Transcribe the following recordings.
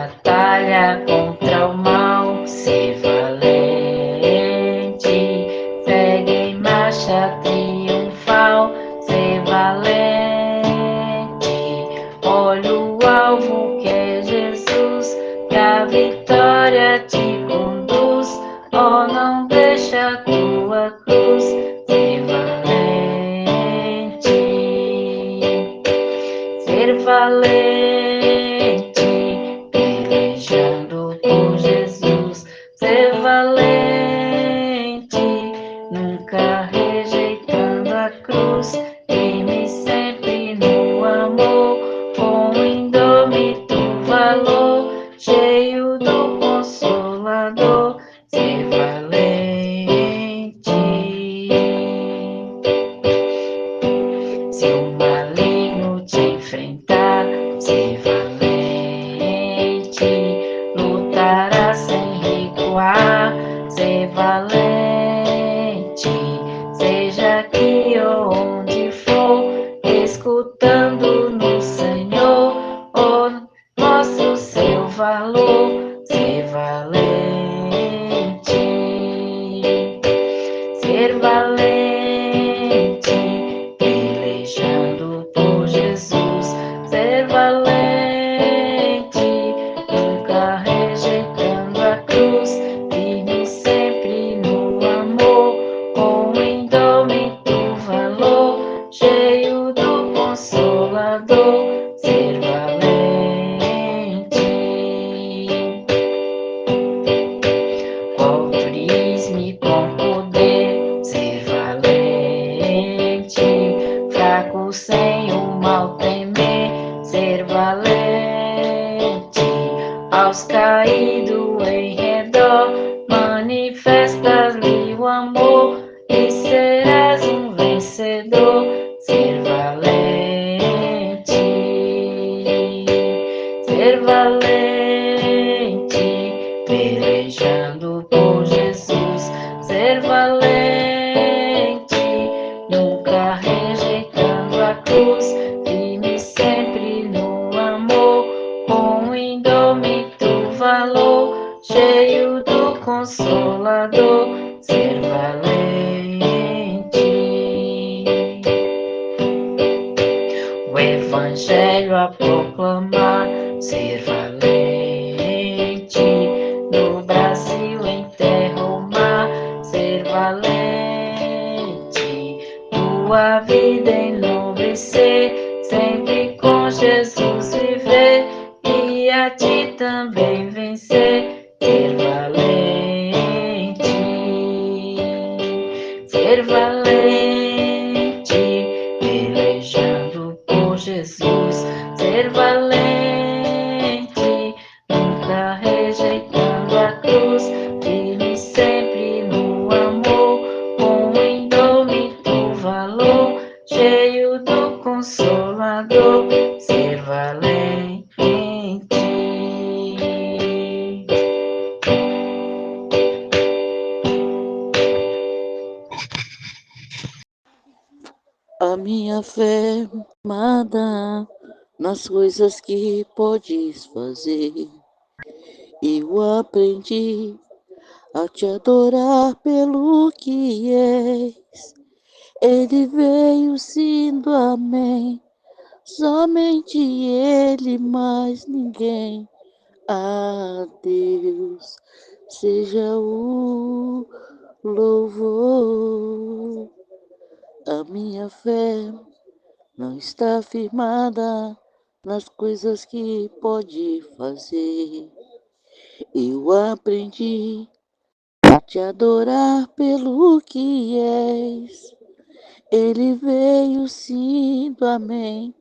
batalha contra o mal, ser valente, segue em marcha triunfal, ser valente, olha o alvo que é Jesus, que a vitória te conduz, oh, não deixa a tua cruz, ser valente, ser valente, pelejando por Jesus, ser valente, nunca rejeitando a cruz, firme sempre no amor, com indômito valor, cheio do Consolador, ser valente. Se o maligno te enfrentar, ser valente, lutará sem recuar, ser valente, seja aqui ou onde for, escutando no Senhor, oh, mostra o seu valor, ser valente, ser valente, pelejando por Jesus, ser valente, nunca rejeitando a cruz, firme sempre no amor, com indômito valor, cheio do Consolador, ser valente. Com autorismo e com poder, ser valente, fraco sem o mal temer, ser valente, aos caídos em redor, manifestas-lhe o amor e serás um vencedor, ser valente, ser valente, pelejando por Jesus, ser valente, nunca rejeitando a cruz, firme sempre no amor, com indômito valor, cheio do Consolador, ser valente. O Evangelho a proclamar, ser valente, no Brasil em terra ou mar, ser valente, tua vida enobrecer, sempre com Jesus viver, e a ti também vencer, ser valente, ser valente, pelejando por Jesus, ser valente, nunca rejeitando a cruz, firme sempre no amor, com indômito valor, cheio do Consolador, ser valente. A minha fé firmada nas coisas que podes fazer. Eu aprendi a te adorar pelo que és. Ele veio sendo amém, somente ele, mais ninguém. A Deus seja o louvor. A minha fé não está firmada nas coisas que pode fazer. Eu aprendi a te adorar pelo que és. Ele veio sim do amém,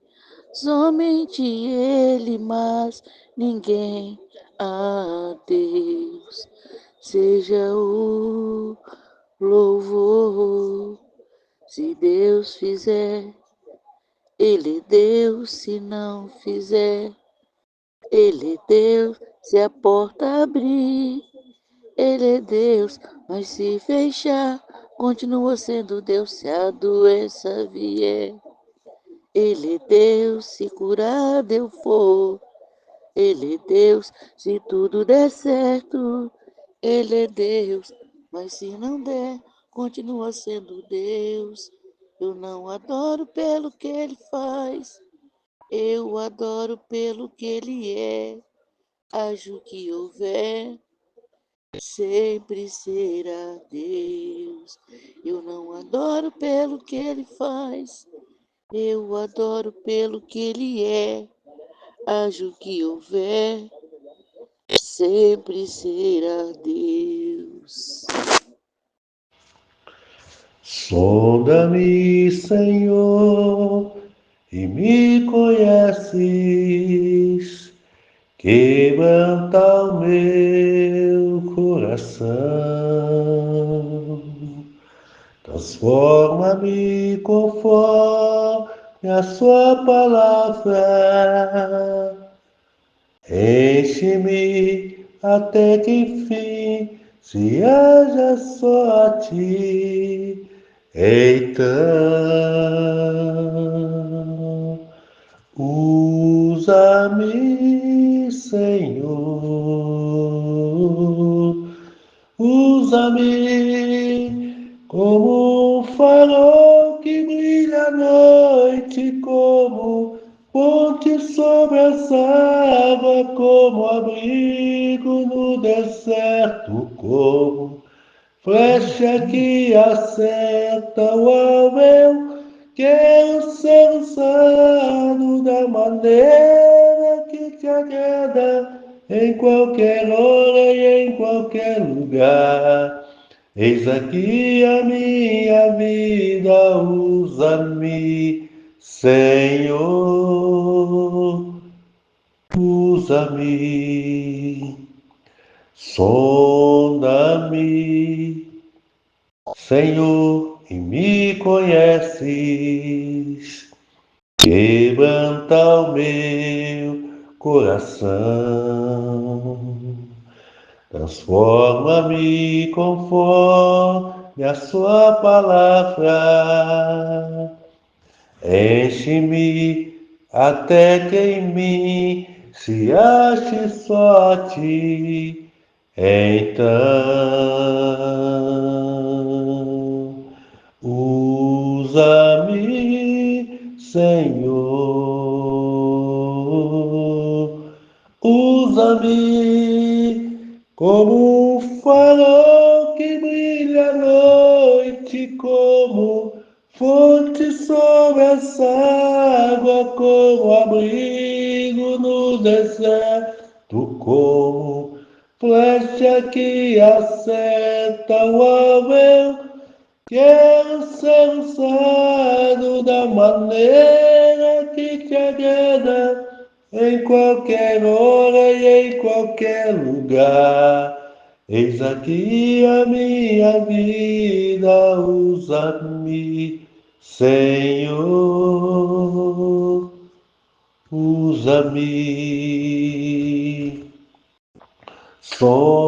somente ele, mas ninguém. A Deus seja o louvor. Se Deus fizer, ele é Deus. Se não fizer, ele é Deus. Se a porta abrir, ele é Deus. Mas se fechar, continua sendo Deus. Se a doença vier, ele é Deus. Se curado eu for, Ele é Deus, se tudo der certo. Ele é Deus, mas se não der, continua sendo Deus. Eu não adoro pelo que ele faz, eu adoro pelo que ele é. Haja o que houver, sempre será Deus. Eu não adoro pelo que ele faz, eu adoro pelo que ele é. Haja o que houver, sempre será Deus. Sonda-me, Senhor, e me conheces, quebranta o meu coração, transforma-me conforme a sua palavra, enche-me até que enfim se haja só a ti. Então, usa-me, Senhor, usa-me como um farol que brilha à noite, como ponte sobre as águas, como abrigo no deserto, como flecha que acerta o alvo. Quero ser usado da maneira que te agrada, em qualquer hora e em qualquer lugar. Eis aqui a minha vida, usa-me, Senhor, usa-me, sonda-me, Senhor, e me conheces, quebranta o meu coração, transforma-me conforme a sua palavra, enche-me até que em mim se ache só a ti. Então, usa-me, Senhor, usa-me como um farol que brilha à noite, como fonte sobre essa água, como abrigo no deserto, como flecha que acerta o alvo. Quero ser usado da maneira que te agrada, em qualquer hora e em qualquer lugar. Eis aqui a minha vida, usa-me, Senhor, usa-me. Sonda-me,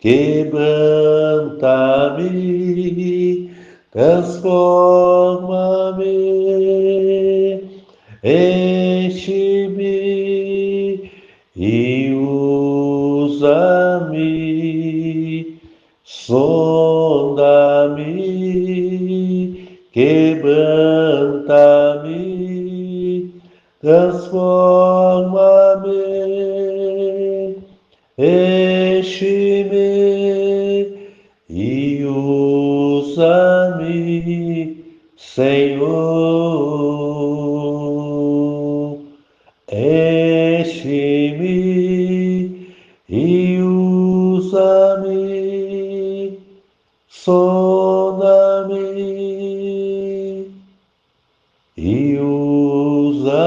quebranta-me, transforma-me, enche-me e usa-me. Sonda-me, quebranta-me, transforma-me, enche-me e usa-me, Senhor. Enche-me e usa-me, sonda-me e usa-me,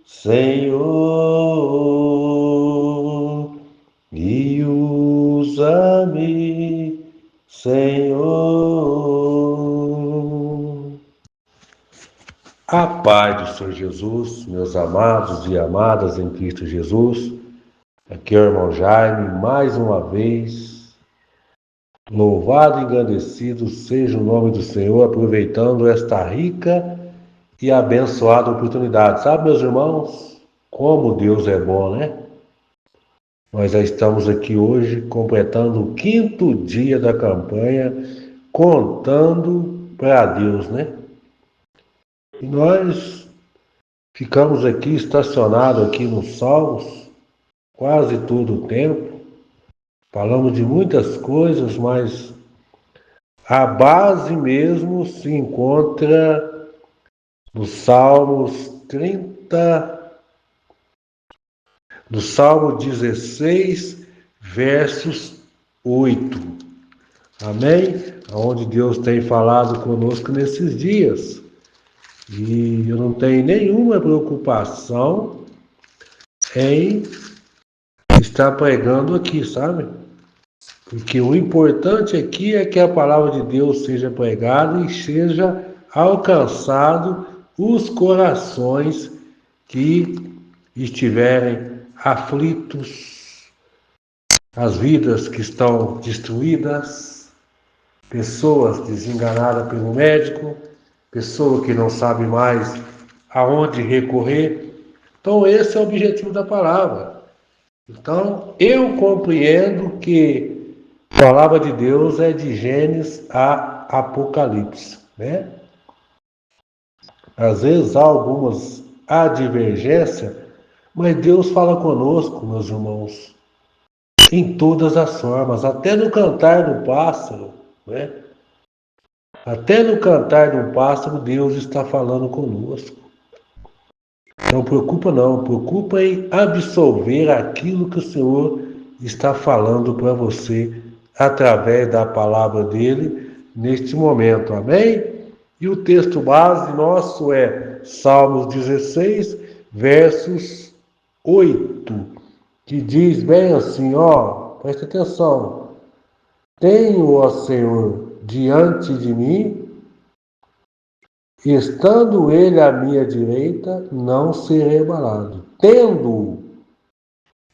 Senhor, e usa-me, Senhor. A paz do Senhor Jesus, meus amados e amadas em Cristo Jesus. Aqui é o irmão Jaime, mais uma vez. Louvado e engrandecido seja o nome do Senhor, aproveitando esta rica e abençoada oportunidade. Sabe, meus irmãos, como Deus é bom, né? Nós já estamos aqui hoje completando o 5º dia da campanha, contando para Deus, né? E nós ficamos aqui estacionados aqui nos Salmos quase todo o tempo. Falamos de muitas coisas, mas a base mesmo se encontra nos Salmos 30, no Salmo 16, versos 8. Amém? Onde Deus tem falado conosco nesses dias. E eu não tenho nenhuma preocupação em estar pregando aqui, sabe? Porque o importante aqui é que a palavra de Deus seja pregada e seja alcançado os corações que estiverem aflitos, as vidas que estão destruídas, pessoas desenganadas pelo médico, pessoa que não sabe mais aonde recorrer. Então esse é o objetivo da palavra. Então eu compreendo que a palavra de Deus é de Gênesis a Apocalipse, né? Às vezes há algumas advergências, mas Deus fala conosco, meus irmãos, em todas as formas, até no cantar do pássaro, né? Até no cantar do pássaro, Deus está falando conosco. Não preocupa não, preocupa em absolver aquilo que o Senhor está falando para você através da palavra dele neste momento, amém? E o texto base nosso é Salmos 16, versos 8, que diz bem assim, ó, presta atenção. Tenho, ó Senhor, diante de mim, estando ele à minha direita, não serei abalado. Tenho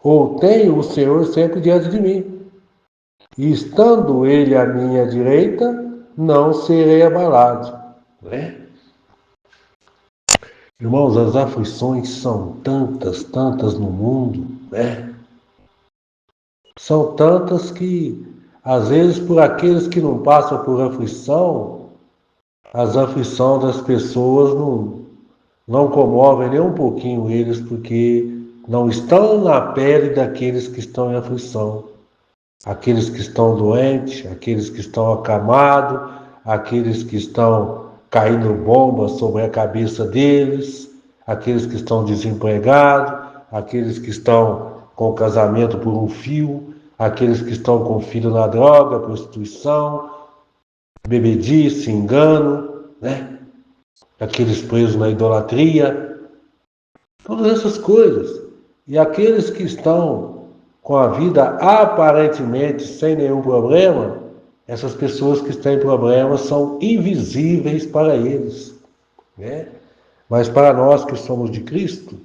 o Senhor sempre diante de mim. E estando ele à minha direita, não serei abalado. Né? Irmãos, as aflições são tantas no mundo, né? São tantas que, às vezes, por aqueles que não passam por aflição, as aflições das pessoas não comovem nem um pouquinho eles, porque não estão na pele daqueles que estão em aflição. Aqueles que estão doentes, aqueles que estão acamados, aqueles que estão caindo bombas sobre a cabeça deles, aqueles que estão desempregados, aqueles que estão com o casamento por um fio, aqueles que estão com o filho na droga, prostituição, bebedice, engano, né? Aqueles presos na idolatria, todas essas coisas. E aqueles que estão com a vida aparentemente sem nenhum problema, essas pessoas que estão em problemas são invisíveis para eles, né? Mas para nós que somos de Cristo,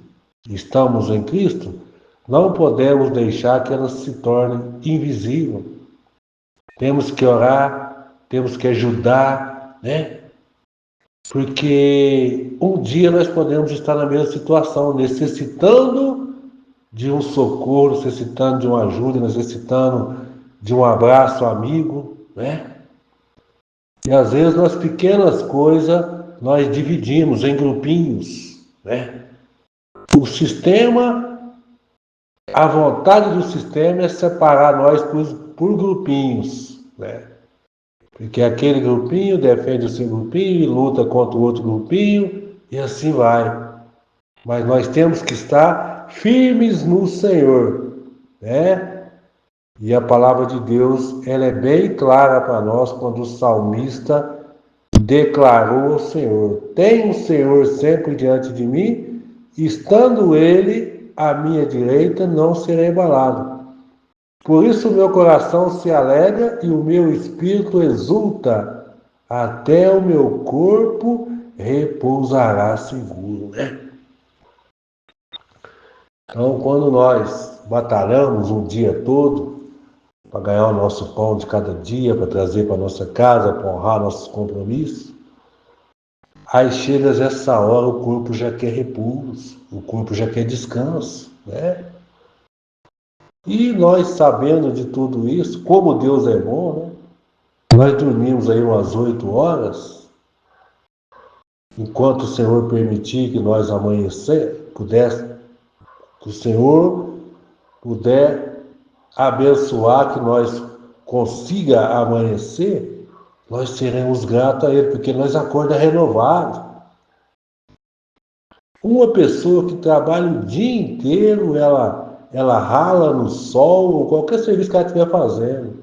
estamos em Cristo, não podemos deixar que elas se tornem invisíveis. Temos que orar, temos que ajudar, né? Porque um dia nós podemos estar na mesma situação, necessitando de um socorro, necessitando de uma ajuda, necessitando de um abraço amigo, né? E às vezes nas pequenas coisas nós dividimos em grupinhos, né? O sistema, a vontade do sistema é separar nós por grupinhos, né? Porque aquele grupinho defende o seu grupinho e luta contra o outro grupinho e assim vai. Mas nós temos que estar firmes no Senhor, né? E a palavra de Deus, ela é bem clara para nós quando o salmista declarou ao Senhor: tem o Senhor sempre diante de mim, estando ele à minha direita, não serei abalado. Por isso o meu coração se alegra e o meu espírito exulta, até o meu corpo repousará seguro, né? Então, quando nós batalhamos um dia todo para ganhar o nosso pão de cada dia, para trazer para nossa casa, para honrar nossos compromissos, Aí chega essa hora, o corpo já quer repouso, o corpo já quer descanso, né? E nós sabendo de tudo isso, como Deus é bom, né? Nós dormimos aí umas 8 horas, enquanto o Senhor permitir que nós que o Senhor puder abençoar que nós consiga amanhecer, nós seremos gratos a Ele, porque nós acorda renovado. Uma pessoa que trabalha o dia inteiro, ela rala no sol, ou qualquer serviço que ela estiver fazendo.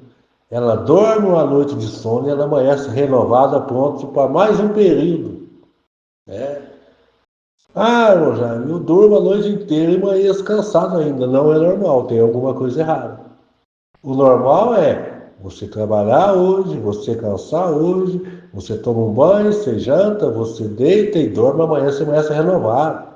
Ela dorme uma noite de sono e ela amanhece renovada, pronto para mais um período. Né? Ah, Rogério, eu durmo a noite inteira e amanheço cansado ainda. Não é normal, tem alguma coisa errada. O normal é você trabalhar hoje, você cansar hoje, você toma um banho, você janta, você deita e dorme, amanhã você amanhece renovado.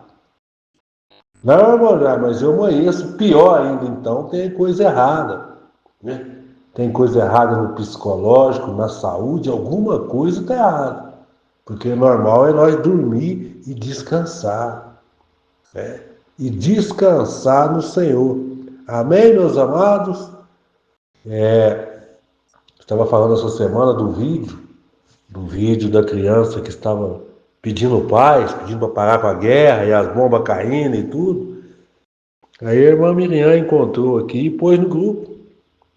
Não, Rogério, mas eu amanheço pior ainda, então tem coisa errada. Né? Tem coisa errada no psicológico, na saúde, alguma coisa está errada. Porque o normal é nós dormir e descansar. Né? E descansar no Senhor. Amém, meus amados? Estava falando essa semana do vídeo da criança que estava pedindo paz, pedindo para parar com a guerra e as bombas caindo e tudo. Aí a irmã Miriam encontrou aqui e pôs no grupo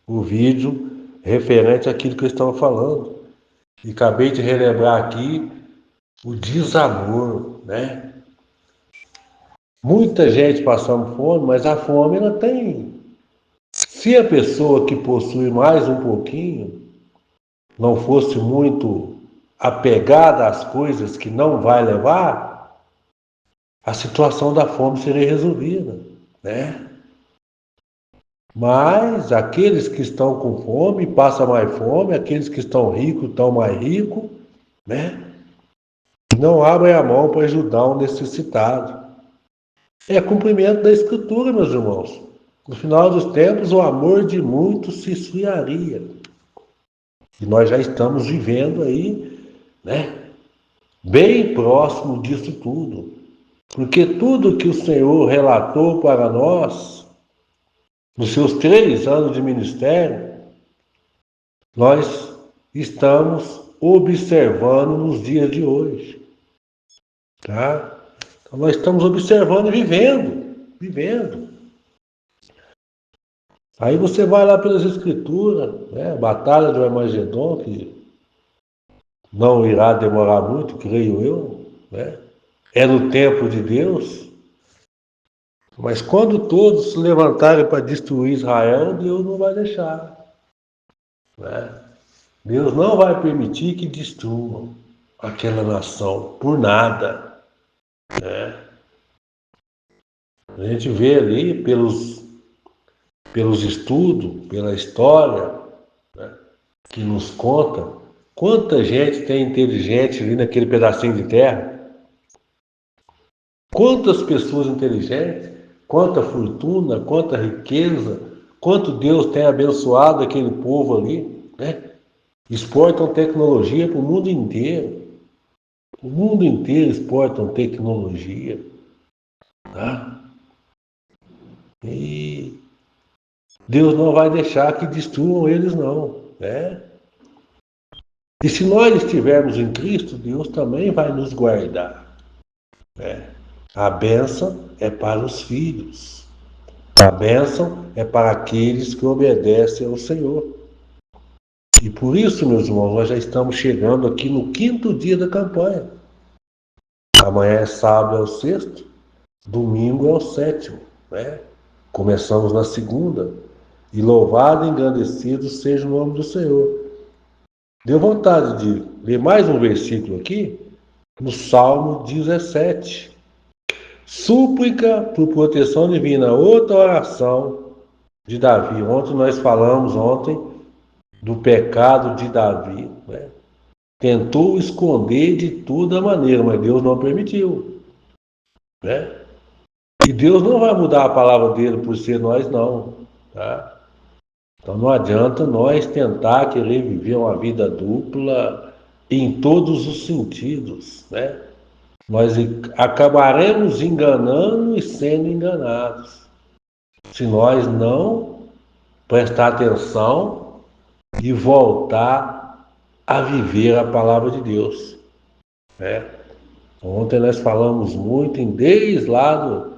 o vídeo referente àquilo que eu estava falando. E acabei de relembrar aqui o desamor, né? Muita gente passando fome, mas a fome ela tem. Se a pessoa que possui mais um pouquinho não fosse muito apegada às coisas que não vai levar, a situação da fome seria resolvida, né? Mas aqueles que estão com fome passam mais fome, aqueles que estão ricos estão mais ricos, né? Não abrem a mão para ajudar o necessitado. É cumprimento da Escritura, meus irmãos. No final dos tempos, o amor de muitos se esfriaria. E nós já estamos vivendo aí, né? Bem próximo disso tudo. Porque tudo que o Senhor relatou para nós, nos seus 3 anos de ministério, nós estamos observando nos dias de hoje. Tá? Então nós estamos observando e vivendo. Aí você vai lá pelas escrituras, né? Batalha do Armagedon, que não irá demorar muito, creio eu, né? É no tempo de Deus. Mas quando todos se levantarem para destruir Israel, Deus não vai deixar. Né? Deus não vai permitir que destruam aquela nação por nada. Né? A gente vê ali pelos estudos, pela história, né, que nos conta quanta gente tem inteligente ali naquele pedacinho de terra. Quantas pessoas inteligentes, quanta fortuna, quanta riqueza, quanto Deus tem abençoado aquele povo ali, né? Exportam tecnologia para o mundo inteiro. O mundo inteiro exportam tecnologia. Tá? E Deus não vai deixar que destruam eles, não. Né? E se nós estivermos em Cristo, Deus também vai nos guardar. Né? A bênção é para os filhos. A bênção é para aqueles que obedecem ao Senhor. E por isso, meus irmãos, nós já estamos chegando aqui no 5º dia da campanha. Amanhã é sábado, é o 6º, domingo é o 7º. Né? Começamos na segunda. E louvado e engrandecido seja o nome do Senhor. Deu vontade de ler mais um versículo aqui, no Salmo 17. Súplica por proteção divina, outra oração de Davi. Ontem nós falamos do pecado de Davi. Né? Tentou esconder de toda maneira, mas Deus não permitiu. Né? E Deus não vai mudar a palavra dele por ser nós, não. Tá? Então não adianta nós tentar querer viver uma vida dupla em todos os sentidos. Né? nós acabaremos enganando e sendo enganados, se nós não prestar atenção e voltar a viver a palavra de Deus, né? Ontem nós falamos muito desde lá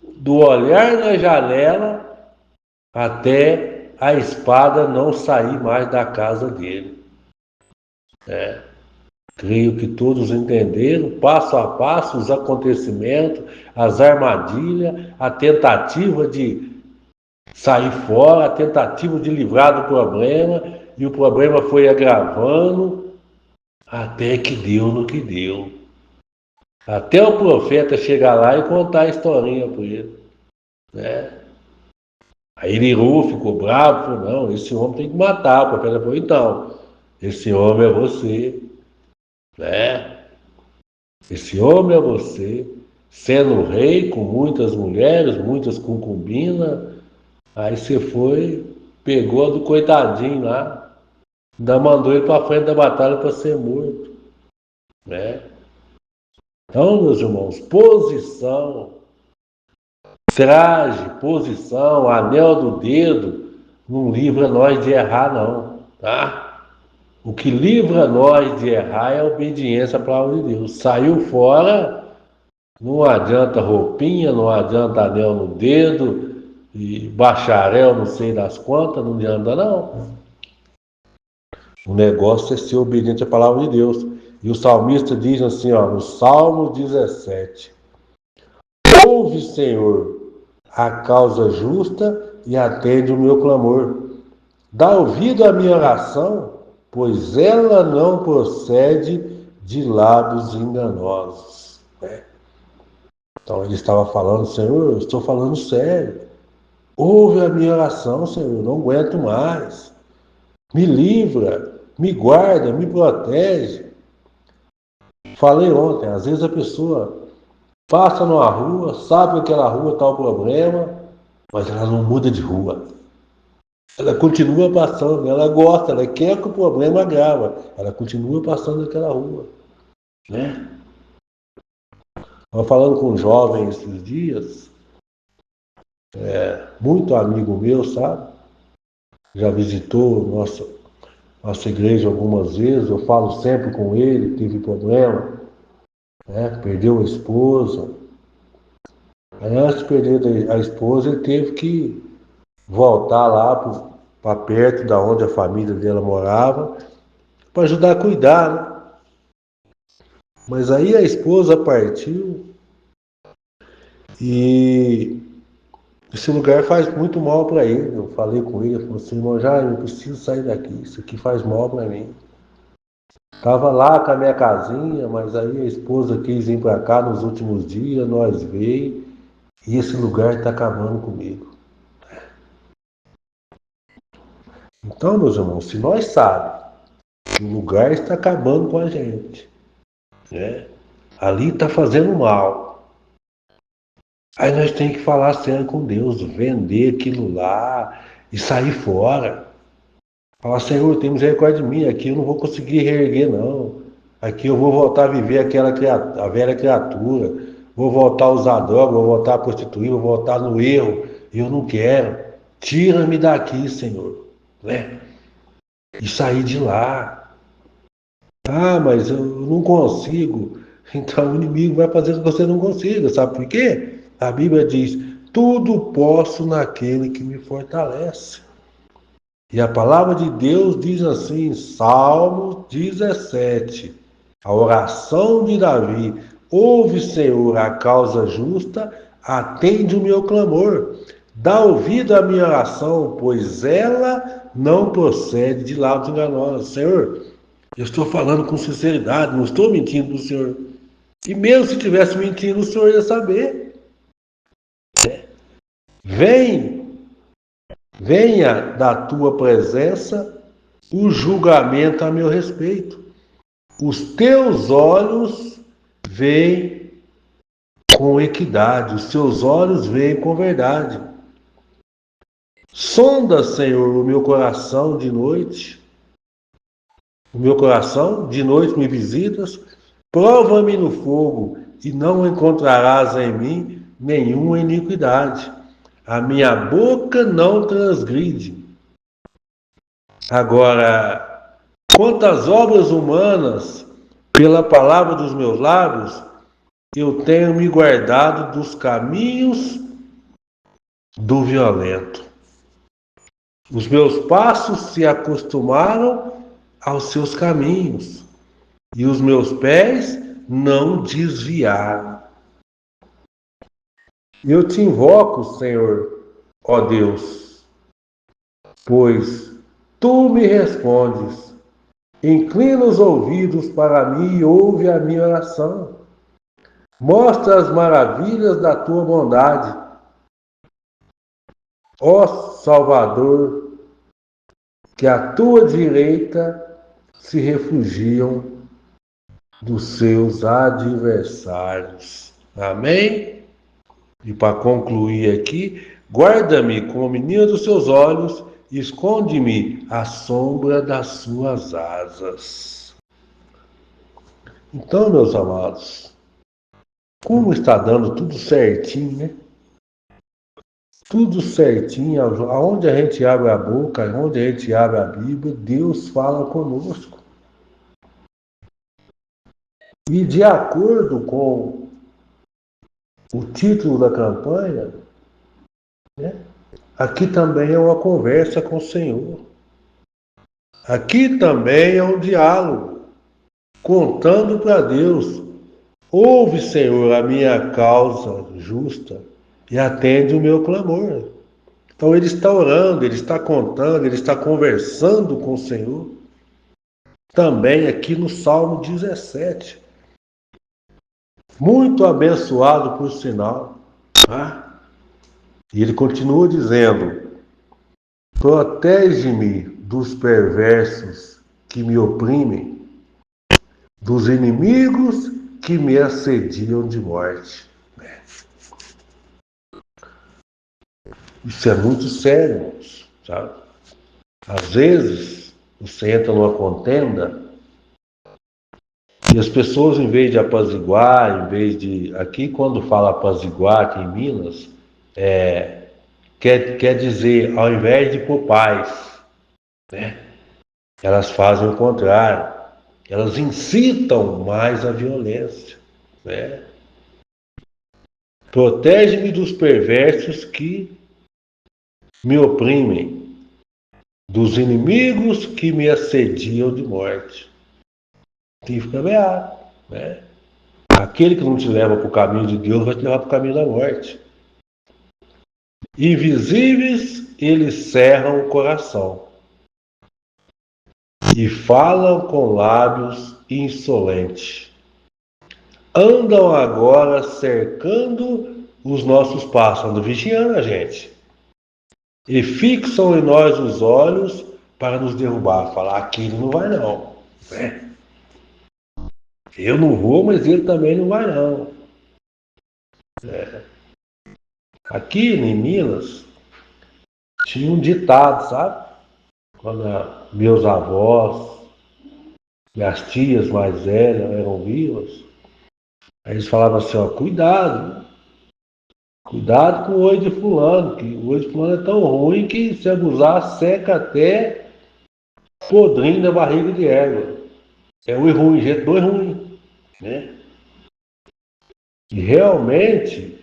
do olhar na janela até a espada não sair mais da casa dele. Creio que todos entenderam, passo a passo, os acontecimentos, as armadilhas, a tentativa de sair fora, a tentativa de livrar do problema, e o problema foi agravando até que deu no que deu. Até o profeta chegar lá e contar a historinha para ele, né? Aí Eliú ficou bravo, falou, não, esse homem tem que matar. O profeta falou, então, esse homem é você, né? Esse homem é você, sendo rei com muitas mulheres, muitas concubinas, aí você foi, pegou a do coitadinho lá, ainda mandou ele para frente da batalha para ser morto, né? Então, meus irmãos, posição, traje, posição, anel do dedo, não livra nós de errar, não, tá? O que livra nós de errar é a obediência à palavra de Deus. Saiu fora, não adianta roupinha, não adianta anel no dedo, e bacharel não sei das quantas, não adianta não. O negócio é ser obediente à palavra de Deus. E o salmista diz assim, ó, no Salmo 17, ouve, Senhor, a causa justa e atende o meu clamor. Dá ouvido à minha oração, pois ela não procede de lábios enganosos. Então ele estava falando, Senhor, eu estou falando sério. Ouve a minha oração, Senhor, não aguento mais. Me livra, me guarda, me protege. Falei ontem, às vezes a pessoa passa numa rua, sabe que aquela rua está o problema, mas ela não muda de rua. Ela continua passando, ela gosta, ela quer que o problema agrava. Ela continua passando naquela rua, né? Estava falando com um jovem esses dias, muito amigo meu, sabe? Já visitou nossa igreja algumas vezes, eu falo sempre com ele, teve problema, né? Perdeu a esposa. Aí antes de perder a esposa, ele teve que voltar lá para perto da onde a família dela morava, para ajudar a cuidar, né? Mas aí a esposa partiu e esse lugar faz muito mal para ele. Eu falei com ele, ele falou assim, irmão Jaime, eu preciso sair daqui, isso aqui faz mal para mim. Estava lá com a minha casinha, mas aí a esposa quis vir para cá nos últimos dias, nós veio, e esse lugar está acabando comigo. Então, meus irmãos, se nós sabemos que o lugar está acabando com a gente, né? Ali está fazendo mal. Aí nós temos que falar sério com Deus, vender aquilo lá e sair fora. Falar, Senhor, tem misericórdia de mim, aqui eu não vou conseguir reerguer, não. Aqui eu vou voltar a viver a velha criatura, vou voltar a usar droga, vou voltar a prostituir, vou voltar no erro. Eu não quero. Tira-me daqui, Senhor, né? E sair de lá. Ah, mas eu não consigo. Então o inimigo vai fazer com que você não consiga. Sabe por quê? A Bíblia diz, tudo posso naquele que me fortalece. E a palavra de Deus diz assim, Salmo 17, a oração de Davi, ouve, Senhor, a causa justa, atende o meu clamor, dá ouvido à minha oração, pois ela não procede de lábios enganosos. Senhor, eu estou falando com sinceridade, não estou mentindo para o Senhor. E mesmo se estivesse mentindo, o Senhor ia saber. Venha da tua presença o julgamento a meu respeito. Os teus olhos veem com equidade, os teus olhos veem com verdade. Sonda, Senhor, o meu coração de noite. O meu coração de noite me visitas. Prova-me no fogo e não encontrarás em mim nenhuma iniquidade. A minha boca não transgride. Agora, quanto às obras humanas, pela palavra dos meus lábios, eu tenho me guardado dos caminhos do violento. Os meus passos se acostumaram aos seus caminhos, e os meus pés não desviaram. Eu te invoco, Senhor, ó Deus, pois tu me respondes. Inclina os ouvidos para mim e ouve a minha oração. Mostra as maravilhas da tua bondade. Ó Salvador, que à tua direita se refugiam dos seus adversários. Amém? E para concluir aqui, guarda-me como menina dos seus olhos e esconde-me à sombra das suas asas. Então, meus amados, como está dando tudo certinho, né? Tudo certinho, aonde a gente abre a boca, aonde a gente abre a Bíblia, Deus fala conosco. E de acordo com o título da campanha, né, aqui também é uma conversa com o Senhor. Aqui também é um diálogo, contando para Deus. Ouve, Senhor, a minha causa justa e atende o meu clamor. Então ele está orando, ele está contando, ele está conversando com o Senhor. Também aqui no Salmo 17. Muito abençoado por sinal. Tá? E ele continua dizendo: protege-me dos perversos que me oprimem, dos inimigos que me assediam de morte. Isso é muito sério, sabe? Às vezes, você entra numa contenda e as pessoas, em vez de apaziguar, Aqui, quando fala apaziguar, aqui em Minas, quer dizer, ao invés de pôr paz, né? Elas fazem o contrário. Elas incitam mais a violência, né? Protege-me dos perversos que me oprimem, dos inimigos que me assediam de morte. Tem que ficar beado, né? Aquele que não te leva para o caminho de Deus vai te levar para o caminho da morte. Invisíveis, eles cerram o coração e falam com lábios insolentes. Andam agora cercando os nossos passos, andam vigiando a gente. E fixam em nós os olhos para nos derrubar. Falar, aqui ele não vai não. Né? Eu não vou, mas ele também não vai não. Aqui em Minas, tinha um ditado, sabe? Quando meus avós, minhas tias mais velhas eram vivas, aí eles falavam assim, ó, cuidado, cuidado com o olho de fulano, que o olho de fulano é tão ruim que se abusar seca até podrinho da barriga de égua. É o ruim, jeito do ruim, né? E realmente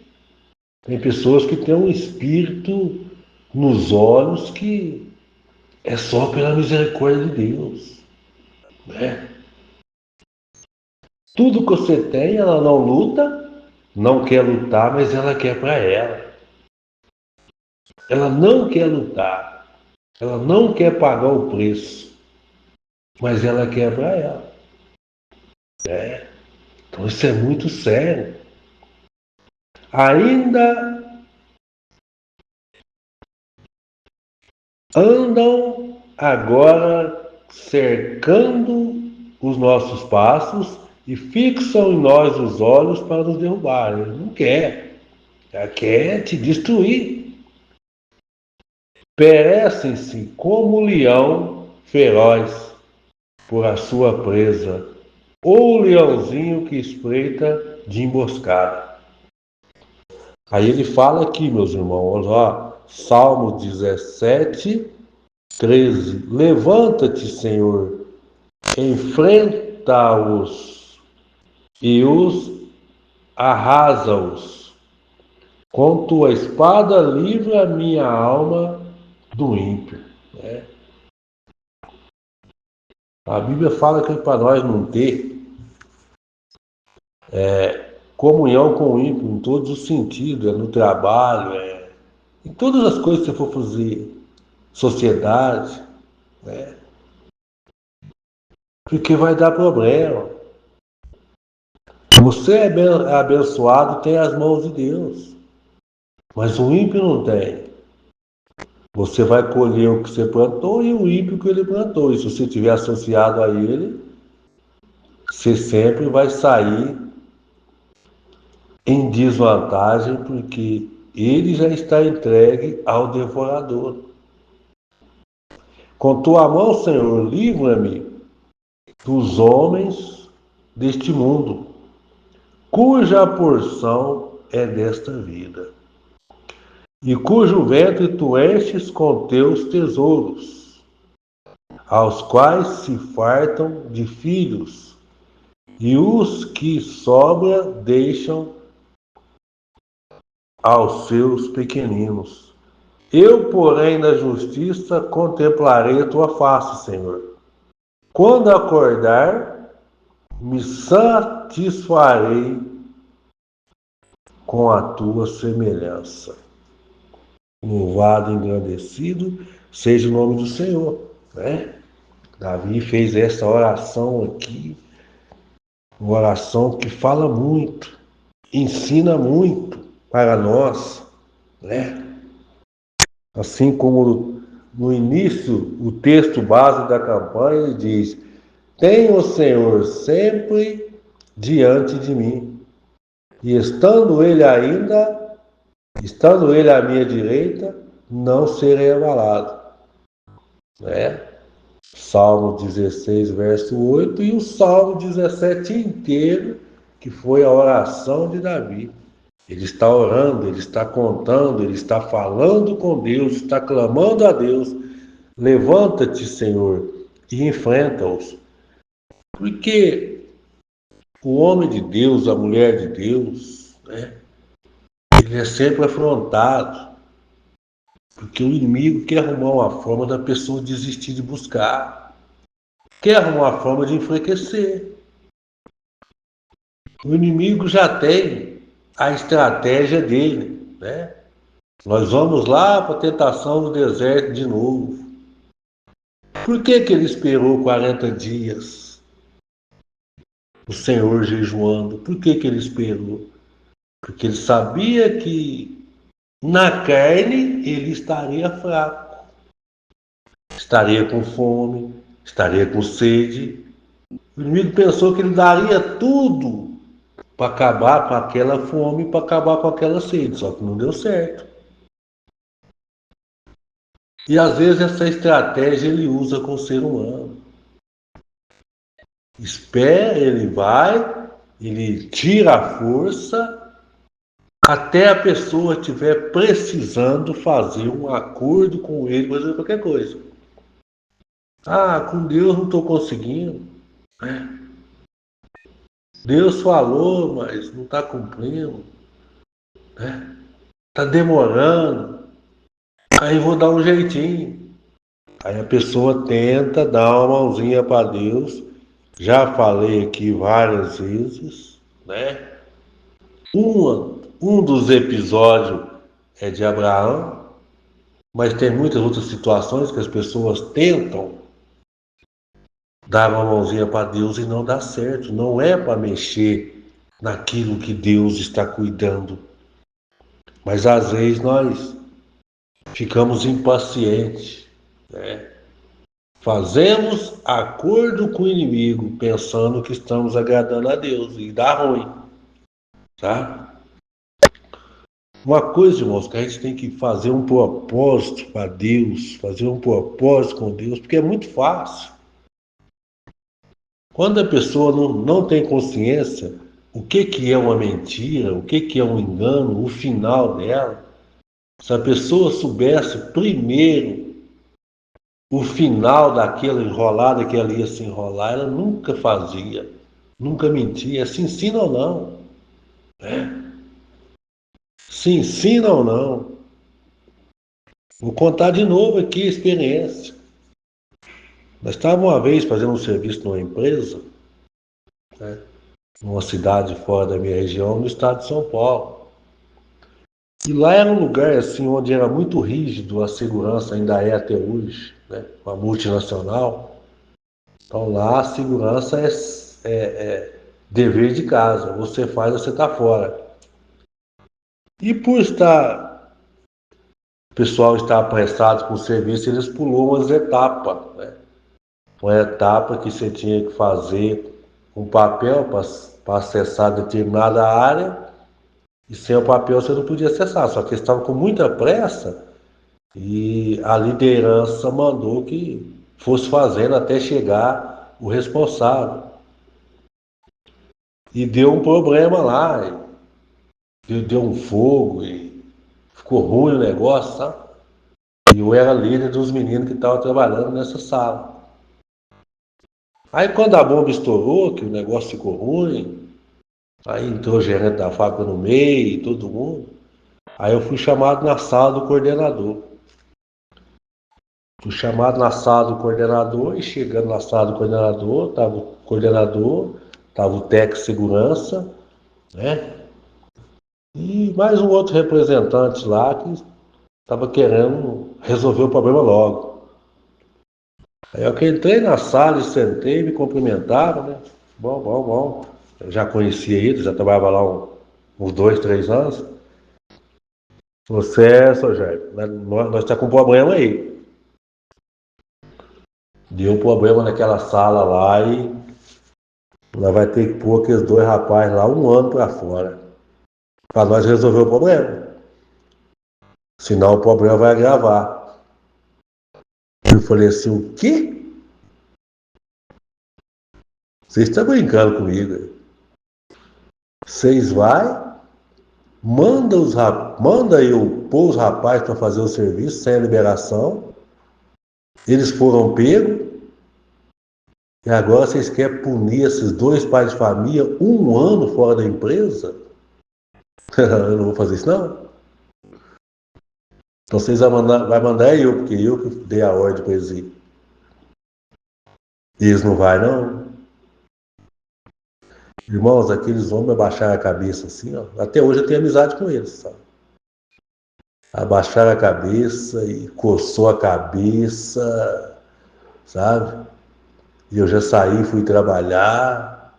tem pessoas que têm um espírito nos olhos que é só pela misericórdia de Deus, né? Tudo que você tem, ela não luta, não quer lutar, mas ela quer para ela. Ela não quer lutar, ela não quer pagar o preço, mas ela quer para ela. Então isso é muito sério. Ainda andam agora cercando os nossos passos e fixam em nós os olhos para nos derrubar. Ele não quer. Ela quer te destruir. Perecem-se como leão feroz por a sua presa, ou o leãozinho que espreita de emboscada. Aí ele fala aqui, meus irmãos, ó, Salmo 17, 13. Levanta-te, Senhor, enfrenta-os e os arrasa-os. Com tua espada livra a minha alma do ímpio. Né? A Bíblia fala que para nós não ter comunhão com o ímpio em todos os sentidos, no trabalho, em todas as coisas que você for fazer, sociedade, né? Porque vai dar problema. Você é abençoado, tem as mãos de Deus, mas o ímpio não tem. Você vai colher o que você plantou e o ímpio que ele plantou. E se você estiver associado a ele, você sempre vai sair em desvantagem, porque ele já está entregue ao devorador. Com tua mão, Senhor, livra-me dos homens deste mundo, cuja porção é desta vida, e cujo ventre tu enches com teus tesouros, aos quais se fartam de filhos, e os que sobra deixam aos seus pequeninos. Eu, porém, na justiça contemplarei a tua face, Senhor. Quando acordar, me satisfarei com a tua semelhança. Louvado e engrandecido seja o nome do Senhor. Né? Davi fez essa oração aqui, uma oração que fala muito, ensina muito para nós, né? Assim como no início, o texto base da campanha, ele diz: tem o Senhor sempre diante de mim, e estando ele à minha direita, não serei abalado. Né? Salmo 16, verso 8, e o Salmo 17 inteiro, que foi a oração de Davi. Ele está orando, ele está contando, ele está falando com Deus, está clamando a Deus. Levanta-te, Senhor, e enfrenta-os. Porque o homem de Deus, a mulher de Deus, né, ele é sempre afrontado. Porque o inimigo quer arrumar uma forma da pessoa desistir de buscar. Quer arrumar uma forma de enfraquecer. O inimigo já tem a estratégia dele, né? Nós vamos lá para a tentação do deserto de novo. Por que ele esperou 40 dias? O Senhor jejuando. Por que ele esperou? Porque ele sabia que na carne ele estaria fraco. Estaria com fome, estaria com sede. O inimigo pensou que ele daria tudo para acabar com aquela fome, para acabar com aquela sede, só que não deu certo. E às vezes essa estratégia ele usa com o ser humano. Espera, ele vai, ele tira a força, até a pessoa estiver precisando fazer um acordo com ele, fazer qualquer coisa. Ah, com Deus não estou conseguindo. Deus falou, mas não está cumprindo. Está demorando. Aí vou dar um jeitinho. Aí a pessoa tenta dar uma mãozinha para Deus. Já falei aqui várias vezes, né? Um dos episódios é de Abraão, mas tem muitas outras situações que as pessoas tentam dar uma mãozinha para Deus e não dá certo. Não é para mexer naquilo que Deus está cuidando. Mas às vezes nós ficamos impacientes, né? Fazemos acordo com o inimigo, pensando que estamos agradando a Deus, e dá ruim, tá? Uma coisa, irmãos, que a gente tem que fazer um propósito para Deus, fazer um propósito com Deus, porque é muito fácil. Quando a pessoa não tem consciência, o que que é uma mentira, o que que é um engano, o final dela. Se a pessoa soubesse primeiro o final daquela enrolada que ela ia se enrolar, ela nunca fazia, nunca mentia. Se ensina ou não, né? Se ensina ou não. Vou contar de novo aqui a experiência. Nós estávamos uma vez fazendo um serviço numa empresa, né, numa cidade fora da minha região, no estado de São Paulo. E lá era um lugar assim onde era muito rígido, a segurança ainda é até hoje, né, uma multinacional. Então lá a segurança é dever de casa. Você faz, você está fora. E por o pessoal estar apressado com o serviço, eles pulou umas etapas, né? Uma etapa que você tinha que fazer um papel para acessar determinada área, e sem o papel você não podia acessar. Só que eles estavam com muita pressa e a liderança mandou que fosse fazendo até chegar o responsável. E deu um problema lá, deu um fogo e ficou ruim o negócio, sabe? E eu era líder dos meninos que estavam trabalhando nessa sala. Aí quando a bomba estourou, que o negócio ficou ruim, aí entrou o gerente da fábrica no meio, todo mundo. Aí eu fui chamado na sala do coordenador. Fui chamado na sala do coordenador e chegando na sala do coordenador, estava o coordenador, estava o técnico de segurança, né? E mais um outro representante lá que estava querendo resolver o problema logo. Aí eu que entrei na sala e sentei, me cumprimentaram, né? Bom, bom, bom. Eu já conhecia eles, já trabalhava lá uns 2, 3 anos. Você, seu Jair, nós estamos com um problema aí. Deu um problema naquela sala lá e nós vai ter que pôr aqueles 2 rapazes lá 1 ano para fora. Para nós resolver o problema. Senão o problema vai agravar. Eu falei assim, o quê? Vocês estão brincando comigo? Vocês manda eu pôr os rapazes para fazer o serviço sem a liberação. Eles foram pegos. E agora vocês querem punir esses 2 pais de família 1 ano fora da empresa? Eu não vou fazer isso não. Então vocês vai mandar eu, porque eu que dei a ordem para eles ir. E eles não vai não. Irmãos, aqueles homens abaixaram a cabeça assim, ó. Até hoje eu tenho amizade com eles, sabe? Abaixaram a cabeça e coçou a cabeça, sabe? E eu já saí, fui trabalhar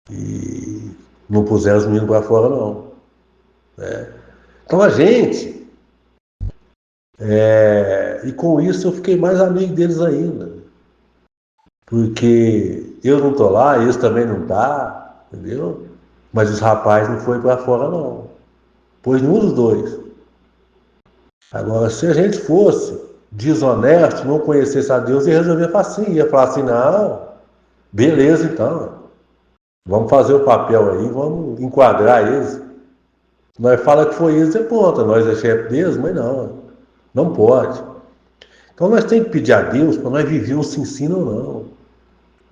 e não puseram os meninos para fora não, né? Então a gente, e com isso eu fiquei mais amigo deles ainda, porque eu não tô lá, eles também não tá, entendeu? Mas os rapazes não foram para fora não, pois nenhum dos dois. Agora, se a gente fosse desonesto, não conhecesse a Deus, ia resolver facinho, ia falar assim, não, beleza então, vamos fazer o papel aí, vamos enquadrar eles. Nós fala que foi eles e ponta, nós é chefe deles, mas não, não pode. Então nós temos que pedir a Deus para nós viver o se ensina ou não.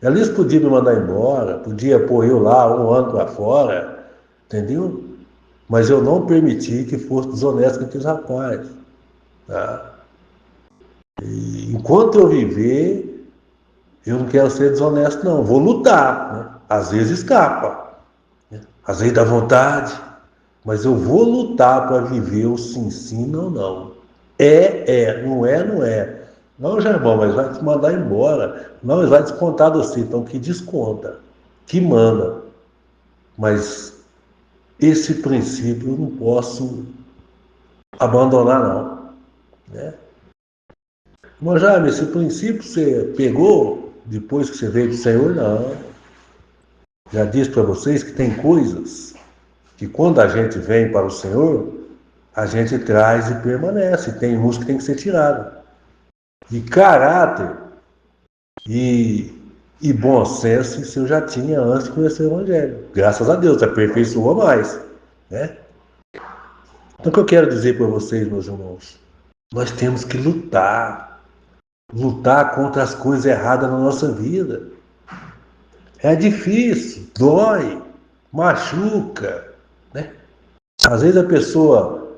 Eles podiam me mandar embora, podia pôr eu lá 1 ano para fora, entendeu? Mas eu não permiti que fosse desonesto com aqueles rapazes. Tá? E enquanto eu viver, eu não quero ser desonesto não, vou lutar, né? Às vezes escapa, né? Às vezes dá vontade, mas eu vou lutar para viver o se ensina ou não. Não é, não é. Não, já irmão, mas vai te mandar embora. Não, mas vai descontar do você, então que desconta, que manda. Mas esse princípio eu não posso abandonar não, né? Mas já, esse princípio você pegou depois que você veio do Senhor? Não. Já disse para vocês que tem coisas que quando a gente vem para o Senhor, a gente traz e permanece. Tem uns que tem que ser tirado. E caráter e E bom senso isso eu já tinha antes de conhecer o Evangelho. Graças a Deus, aperfeiçoou mais. Né? Então o que eu quero dizer para vocês, meus irmãos? Nós temos que lutar contra as coisas erradas na nossa vida. É difícil, dói, machuca, né? Às vezes a pessoa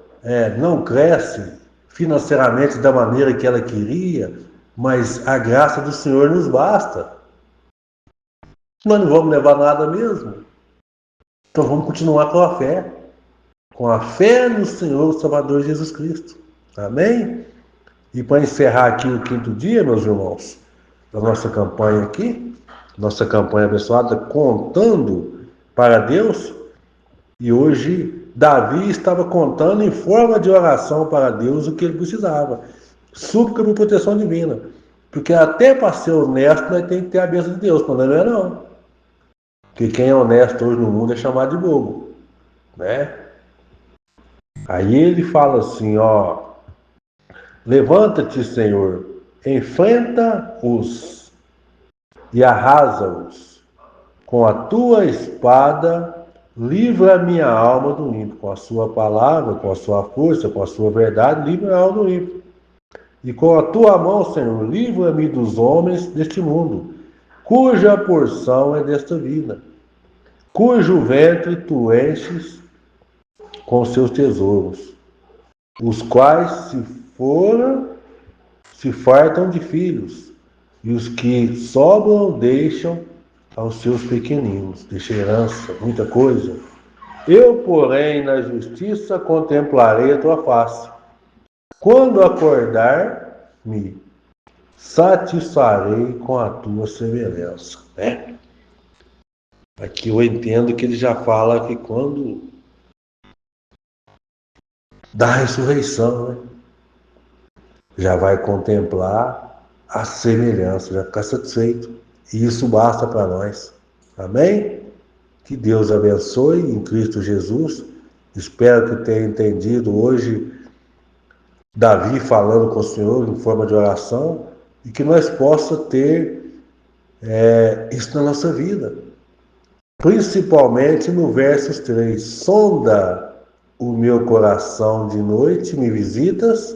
não cresce financeiramente da maneira que ela queria, mas a graça do Senhor nos basta. Nós não vamos levar nada mesmo. Então vamos continuar com a fé no Senhor Salvador Jesus Cristo. Amém? E para encerrar aqui o quinto dia, meus irmãos, da nossa campanha aqui, nossa campanha abençoada, contando para Deus, e hoje Davi estava contando em forma de oração para Deus o que ele precisava. Súplica por proteção divina. Porque até para ser honesto, nós temos que ter a bênção de Deus, quando não é não. Porque quem é honesto hoje no mundo é chamado de bobo. Né? Aí ele fala assim, ó, levanta-te, Senhor, enfrenta-os e arrasa-os. Com a tua espada, livra a minha alma do ímpio. Com a sua palavra, com a sua força, com a sua verdade, livra a alma do ímpio. E com a tua mão, Senhor, livra-me dos homens deste mundo, cuja porção é desta vida, cujo ventre tu enches com seus tesouros, os quais se fartam de filhos, e os que sobram deixam aos seus pequeninos. Deixa herança, muita coisa. Eu, porém, na justiça contemplarei a tua face. Quando acordar, me satisfarei com a tua semelhança. Né? Aqui eu entendo que ele já fala que quando da ressurreição, né? Já vai contemplar a semelhança, já ficar satisfeito. E isso basta para nós. Amém? Que Deus abençoe em Cristo Jesus. Espero que tenha entendido hoje Davi falando com o Senhor em forma de oração e que nós possa ter isso na nossa vida. Principalmente no versos 3. Sonda o meu coração de noite, me visitas,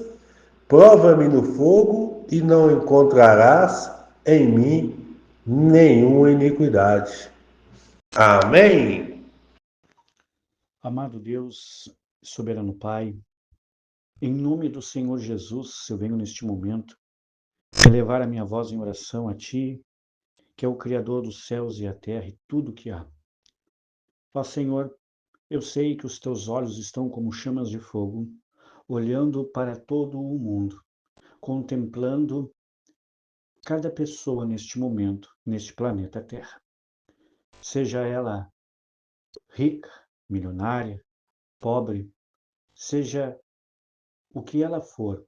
prova-me no fogo e não encontrarás em mim nenhuma iniquidade. Amém? Amado Deus, soberano Pai, em nome do Senhor Jesus, eu venho neste momento elevar a minha voz em oração a Ti, que é o Criador dos céus e a terra e tudo que há. Ó Senhor, eu sei que os Teus olhos estão como chamas de fogo, olhando para todo o mundo, contemplando cada pessoa neste momento, neste planeta Terra. Seja ela rica, milionária, pobre, seja o que ela for,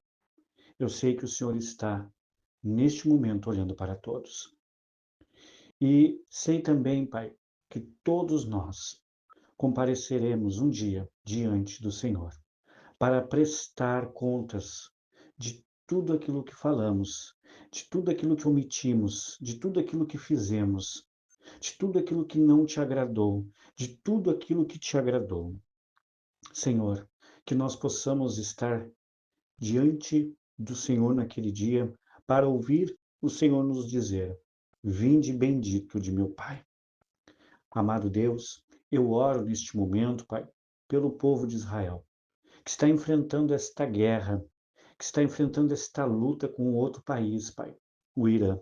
eu sei que o Senhor está, neste momento, olhando para todos. E sei também, Pai, que todos nós compareceremos um dia diante do Senhor para prestar contas de tudo aquilo que falamos, de tudo aquilo que omitimos, de tudo aquilo que fizemos, de tudo aquilo que não te agradou, de tudo aquilo que te agradou. Senhor, que nós possamos estar diante do Senhor naquele dia para ouvir o Senhor nos dizer: vinde bendito de meu Pai. Amado Deus, eu oro neste momento, Pai, pelo povo de Israel, que está enfrentando esta guerra, que está enfrentando esta luta com outro país, Pai, o Irã.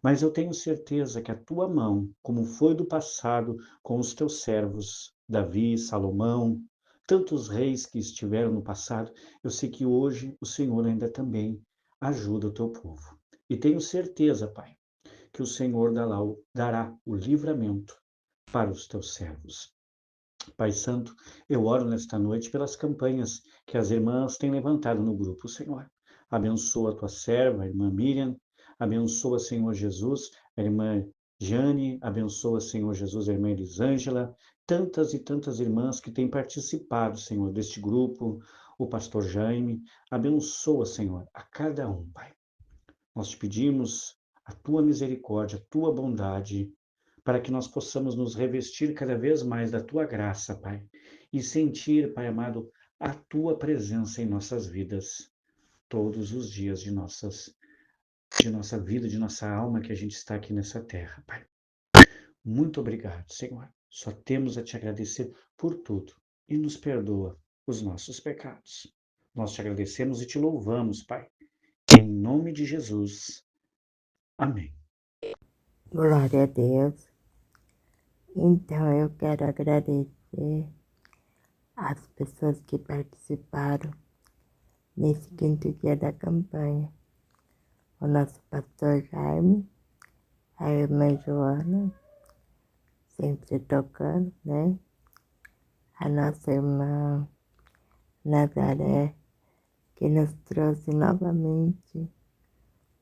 Mas eu tenho certeza que a tua mão, como foi do passado com os teus servos, Davi, Salomão, tantos reis que estiveram no passado, eu sei que hoje o Senhor ainda também ajuda o teu povo. E tenho certeza, Pai, que o Senhor dará o livramento para os teus servos. Pai Santo, eu oro nesta noite pelas campanhas que as irmãs têm levantado no grupo, Senhor. Abençoa a tua serva, a irmã Miriam, abençoa, Senhor Jesus, a irmã Jane, abençoa, Senhor Jesus, a irmã Elisângela, tantas e tantas irmãs que têm participado, Senhor, deste grupo, o pastor Jaime, abençoa, Senhor, a cada um, Pai. Nós te pedimos a tua misericórdia, a tua bondade, para que nós possamos nos revestir cada vez mais da tua graça, Pai, e sentir, Pai amado, a tua presença em nossas vidas, todos os dias de nossa vida, de nossa alma que a gente está aqui nessa terra, Pai. Muito obrigado, Senhor. Só temos a te agradecer por tudo e nos perdoa os nossos pecados. Nós te agradecemos e te louvamos, Pai. Em nome de Jesus. Amém. Glória a Deus. Então eu quero agradecer às pessoas que participaram nesse quinto dia da campanha. O nosso pastor Jaime, a irmã Joana, sempre tocando, né? A nossa irmã Nazaré, que nos trouxe novamente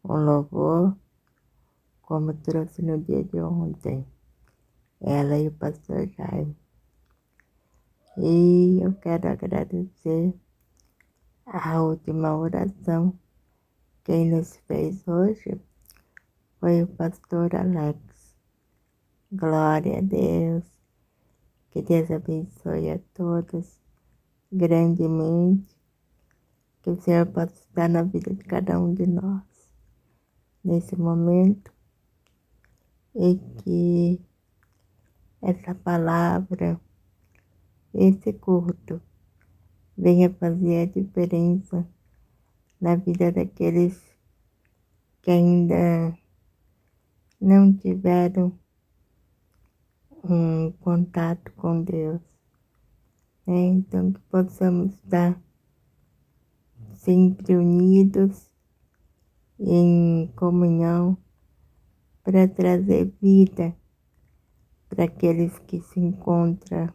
um louvor, como trouxe no dia de ontem, ela e o pastor Jaime. E eu quero agradecer a última oração. Quem nos fez hoje foi o pastor Alex. Glória a Deus. Que Deus abençoe a todos grandemente. Que o Senhor possa estar na vida de cada um de nós nesse momento. E que essa palavra, esse culto, venha fazer a diferença na vida daqueles que ainda não tiveram um contato com Deus. Então, que possamos estar sempre unidos em comunhão para trazer vida para aqueles que se encontram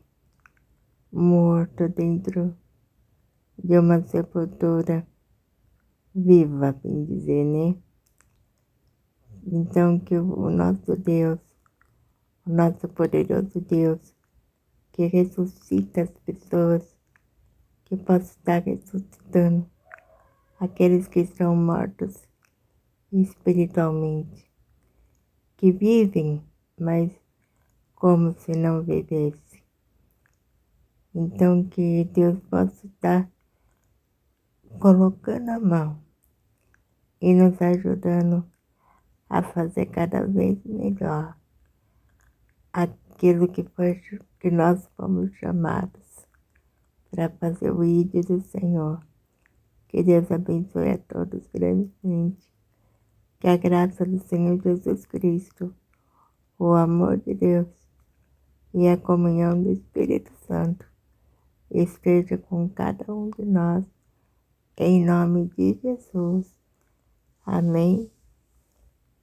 mortos dentro de uma sepultura viva, bem dizer, né? Então, que o nosso Deus, o nosso poderoso Deus, que ressuscita as pessoas, que possa estar ressuscitando aqueles que estão mortos espiritualmente, que vivem, mas como se não vivesse. Então, que Deus possa estar colocando a mão e nos ajudando a fazer cada vez melhor aquilo que nós fomos chamados para fazer o ídolo do Senhor. Que Deus abençoe a todos grandemente. Que a graça do Senhor Jesus Cristo, o amor de Deus e a comunhão do Espírito Santo esteja com cada um de nós, em nome de Jesus. Amém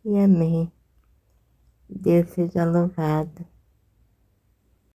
e amém. Deus seja louvado.